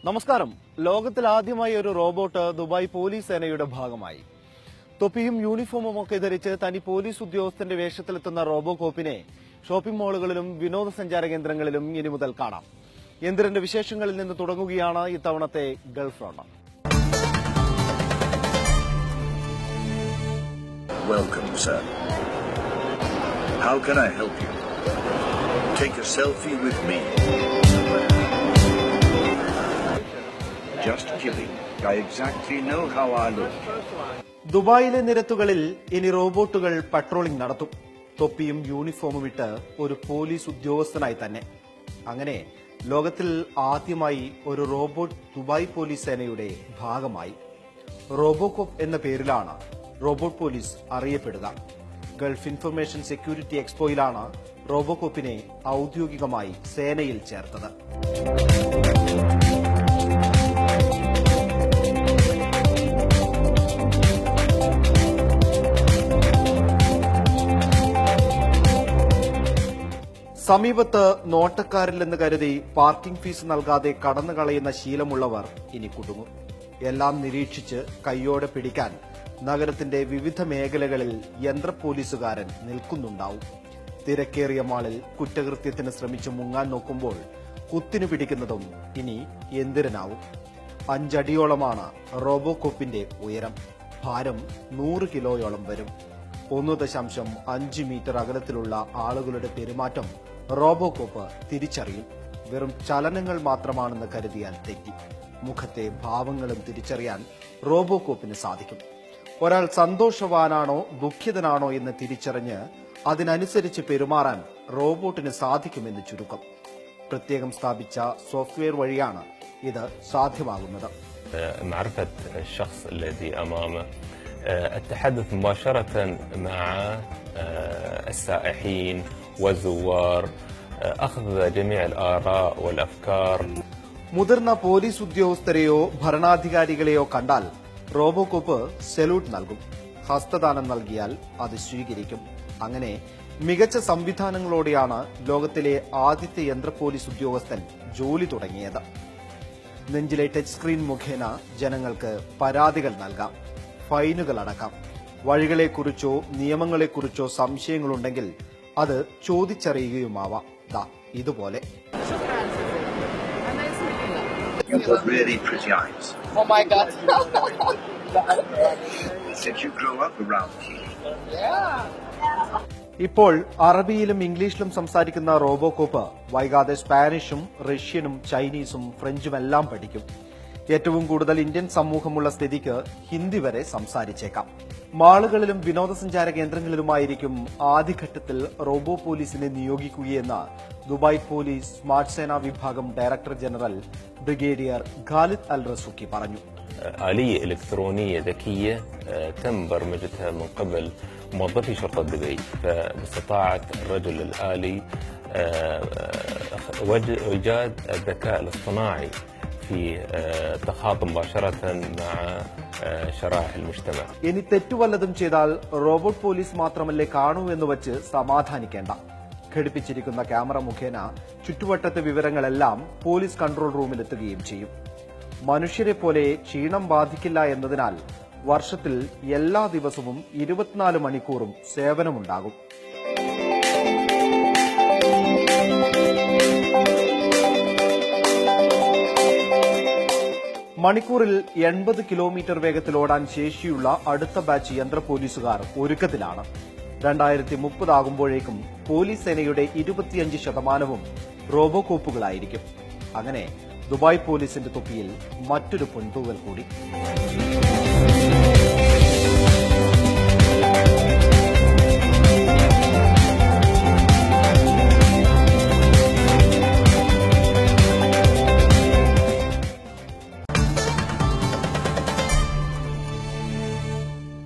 നമസ്കാരം. ലോകത്തിൽ ആദ്യമായി ഒരു റോബോട്ട് ദുബായ് പോലീസ് സേനയുടെ ഭാഗമായി. തൊപ്പിയും യൂണിഫോമും ഒക്കെ ധരിച്ച് തനി പോലീസ് ഉദ്യോഗസ്ഥന്റെ വേഷത്തിലെത്തുന്ന റോബോകോപ്പിനെ ഷോപ്പിംഗ് മാളുകളിലും വിനോദസഞ്ചാര കേന്ദ്രങ്ങളിലും ഇനി മുതൽ കാണാം. യന്ത്രന്റെ വിശേഷങ്ങളിൽ നിന്ന് തുടങ്ങുകയാണ് ഇത്തവണത്തെ Gulf round. Welcome, sir. How can I help you? Take a selfie with me. Just kidding. I exactly know how I look. ദുബായിലെ നിരത്തുകളിൽ ഇനി റോബോട്ടുകൾ പട്രോളിംഗ് നടത്തും. തൊപ്പിയും യൂണിഫോമും ഇട്ട് ഒരു പോലീസ് ഉദ്യോഗസ്ഥനായി തന്നെ. അങ്ങനെ ലോകത്തിൽ ആദ്യമായി ഒരു റോബോട്ട് ദുബായ് പോലീസ് സേനയുടെ ഭാഗമായി. റോബോകോപ്പ് എന്ന പേരിലാണ് റോബോട്ട് പോലീസ് അറിയപ്പെടുക. ഗൾഫ് ഇൻഫർമേഷൻ സെക്യൂരിറ്റി എക്സ്പോയിലാണ് റോബോകോപ്പിനെ ഔദ്യോഗികമായി സേനയിൽ ചേർത്തത്. സമീപത്ത് നോട്ടക്കാരില്ലെന്ന് കരുതി പാർക്കിംഗ് ഫീസ് നൽകാതെ കടന്നു കളയുന്ന ശീലമുള്ളവർ ഇനി കുടുങ്ങും. എല്ലാം നിരീക്ഷിച്ച് കൈയോടെ പിടിക്കാൻ നഗരത്തിന്റെ വിവിധ മേഖലകളിൽ യന്ത്ര പോലീസുകാരൻ നിൽക്കുന്നുണ്ടാവും. തിരക്കേറിയ മാളിൽ കുറ്റകൃത്യത്തിന് ശ്രമിച്ച് മുങ്ങാൻ നോക്കുമ്പോൾ കുത്തിനു പിടിക്കുന്നതും ഇനി യന്ത്രനാവും. 5 അടിയോളമാണ് റോബോകോപ്പിന്റെ ഉയരം. ഭാരം 100 കിലോയോളം വരും. 1.5 മീറ്റർ അകലത്തിലുള്ള ആളുകളുടെ പെരുമാറ്റം റോബോകോപ്പ് തിരിച്ചറിയും. വെറും ചലനങ്ങൾ മാത്രമാണെന്ന് കരുതിയാൽ തെറ്റി. മുഖത്തെ ഭാവങ്ങളും തിരിച്ചറിയാൻ റോബോകോപ്പിന് സാധിക്കും. ഒരാൾ സന്തോഷവാനാണോ ദുഃഖിതനാണോ എന്ന് തിരിച്ചറിഞ്ഞ് അതിനനുസരിച്ച് പെരുമാറാൻ റോബോട്ടിന് സാധിക്കുമെന്ന് ചുരുക്കം. പ്രത്യേകം സ്ഥാപിച്ച സോഫ്റ്റ്വെയർ വഴിയാണ് ഇത് സാധ്യമാകുന്നത്. التحدث مباشرة مع السائحين والزوار أخذ جميع الآراء والأفكار. മുതിർന്ന പോലീസ് ഉദ്യോഗസ്ഥരെയോ ഭരണാധികാരികളെയോ കണ്ടാൽ റോബോകോപ്പ് സല്യൂട്ട് നൽകും. ഹസ്തദാനം നൽകിയാൽ അത് സ്വീകരിക്കും. അങ്ങനെ മികച്ച സംവിധാനങ്ങളോടെയാണ് ലോകത്തിലെ ആദ്യത്തെ യന്ത്ര പോലീസ് ഉദ്യോഗസ്ഥൻ ജോലി തുടങ്ങിയത്. നെഞ്ചിലെ ടച്ച് സ്ക്രീൻ മുഖേന ജനങ്ങൾക്ക് പരാതികൾ നൽകാം, ഫൈനുകൾ അടക്കാം. വഴികളെക്കുറിച്ചോ നിയമങ്ങളെക്കുറിച്ചോ സംശയങ്ങളുണ്ടെങ്കിൽ അത് ചോദിച്ചറിയുകയുമാവാം. ഇതുപോലെ. You've got really pretty eyes. Oh my God. Did you grow up around here? Yeah. ഇപ്പോൾ അറബിയിലും ഇംഗ്ലീഷിലും സംസാരിക്കുന്ന റോബോകോപ്പ് വൈകാതെ സ്പാനിഷും റഷ്യനും ചൈനീസും ഫ്രഞ്ചുമെല്ലാം പഠിക്കും. ഏറ്റവും കൂടുതൽ ഇന്ത്യൻ സമൂഹമുള്ള സ്ഥിതിക്ക് ഹിന്ദി വരെ സംസാരിച്ചേക്കാം. മാളുകളിലും വിനോദസഞ്ചാര കേന്ദ്രങ്ങളിലുമായിരിക്കും ആദ്യഘട്ടത്തിൽ റോബോ പോലീസിനെ നിയോഗിക്കുകയെന്ന് ദുബായ് പോലീസ് സ്മാർട്ട് സേനാ വിഭാഗം ഡയറക്ടർ ജനറൽ ബ്രിഗേഡിയർ ഖാലിദ് അൽ റസൂഖി പറഞ്ഞു. آلية إلكترونية ذكية تم برمجتها من قبل موظفي شرطة دبي، فاستطاعت الرجل الآلي إيجاد الذكاء الاصطناعي في التخاطب مباشرة مع شرائح المجتمع. ഇനി തെറ്റുവല്ലതും ചെയ്താൽ റോബോട്ട് പോലീസ് മാത്രമല്ലേ കാണൂ എന്ന് വച്ച് സമാധാനിക്കേണ്ട. ഘടിപ്പിച്ചിരിക്കുന്ന ക്യാമറ മുഖേന ചുറ്റുവട്ടത്തെ വിവരങ്ങളെല്ലാം പോലീസ് കൺട്രോൾ റൂമിലെത്തുകയും ചെയ്യും. മനുഷ്യരെ പോലെ ക്ഷീണം ബാധിക്കില്ല എന്നതിനാൽ വർഷത്തിൽ എല്ലാ ദിവസവും 24 മണിക്കൂറും സേവനമുണ്ടാകും. മണിക്കൂറിൽ 80 കിലോമീറ്റർ വേഗത്തിൽ ഓടാൻ ശേഷിയുള്ള അടുത്ത ബാച്ച് യന്ത്ര പോലീസുകാർ ഒരുക്കത്തിലാണ്. 2030 ആകുമ്പോഴേക്കും പോലീസ് സേനയുടെ 25% റോബോകോപ്പുകളായിരിക്കും. അങ്ങനെ ദുബായ് പോലീസിന്റെ തൊപ്പിയിൽ മറ്റൊരു പൊൻതൂവൽ കൂടി.